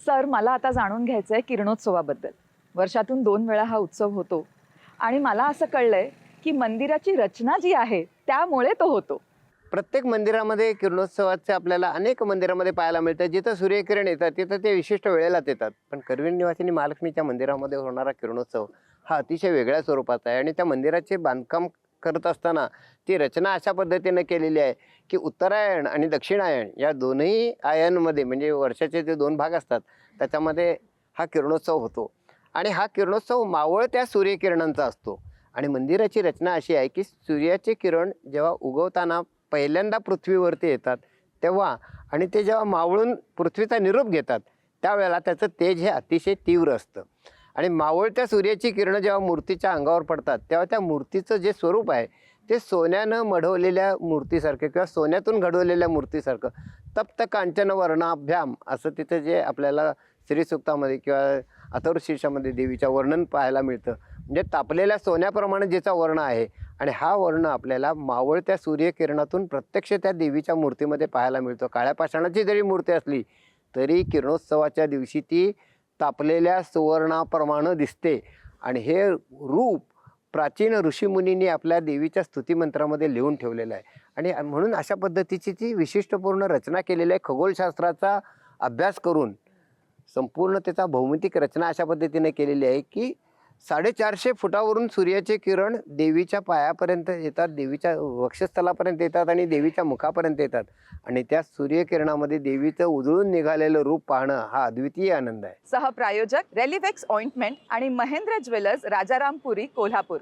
Sir, मला आता जाणून घ्यायचं आहे किरणोत्सवाबद्दल. वर्षातून 2 वेळा हा उत्सव होतो आणि मला असं कळलंय की मंदिराची रचना जी आहे त्यामुळे तो होतो. प्रत्येक मंदिरामध्ये किरणोत्सवाचे आपल्याला अनेक मंदिरामध्ये पाहायला मिळतं. जिथं सूर्यकिरण येतात तिथं ते विशिष्ट वेळेलाच येतात. पण करवीर निवासिनी महालक्ष्मीच्या मंदिरामध्ये होणारा किरणोत्सव हा अतिशय वेगळ्या स्वरूपाचा आहे आणि त्या मंदिराचे बांधकाम करत असताना ती रचना अशा पद्धतीने केलेली आहे की उत्तरायण आणि दक्षिणायन या दोन्ही आयनमध्ये म्हणजे वर्षाचे जे 2 भाग असतात त्याच्यामध्ये हा किरणोत्सव होतो. आणि हा किरणोत्सव मावळत्या सूर्यकिरणांचा असतो. आणि मंदिराची रचना अशी आहे की सूर्याचे किरण जेव्हा उगवताना पहिल्यांदा पृथ्वीवरती येतात तेव्हा आणि ते जेव्हा मावळून पृथ्वीचा निरोप घेतात त्यावेळेला त्याचं तेज हे अतिशय तीव्र असतं. आणि मावळत्या सूर्याची किरणं जेव्हा मूर्तीच्या अंगावर पडतात तेव्हा त्या मूर्तीचं जे स्वरूप आहे ते सोन्यानं मढवलेल्या मूर्तीसारखं किंवा सोन्यातून घडवलेल्या मूर्तीसारखं तप्त कांचन वर्णाभ्याम असं तिथं जे आपल्याला श्रीसूक्तामध्ये किंवा अथर्वशीर्षामध्ये देवीच्या वर्णन पाहायला मिळतं. म्हणजे तापलेल्या सोन्याप्रमाणे जिचा वर्ण आहे आणि हा वर्ण आपल्याला मावळत्या सूर्यकिरणातून प्रत्यक्ष त्या देवीच्या मूर्तीमध्ये पाहायला मिळतो. काळ्या पाषाणाची जरी मूर्ती असली तरी किरणोत्सवाच्या दिवशी ती तापलेल्या सुवर्णाप्रमाणे दिसते. आणि हे रूप प्राचीन ऋषीमुनींनी आपल्या देवीच्या स्तुतिमंत्रामध्ये लिहून ठेवलेलं आहे. आणि म्हणून अशा पद्धतीची ती विशिष्टपूर्ण रचना केलेली आहे. खगोलशास्त्राचा अभ्यास करून संपूर्ण त्याचा भौमितिक रचना अशा पद्धतीने केलेली आहे की 450 फुटावरून सूर्याचे किरण देवीच्या पायापर्यंत येतात, देवीच्या वक्षस्थलापर्यंत येतात आणि देवीच्या मुखापर्यंत येतात. आणि त्या सूर्यकिरणामध्ये देवीचं उजळून निघालेलं रूप पाहणं हा अद्वितीय आनंद आहे. सहप्रायोजक रेलिवेक्स ऑइंटमेंट आणि महेंद्र ज्वेलर्स, राजारामपुरी, कोल्हापूर.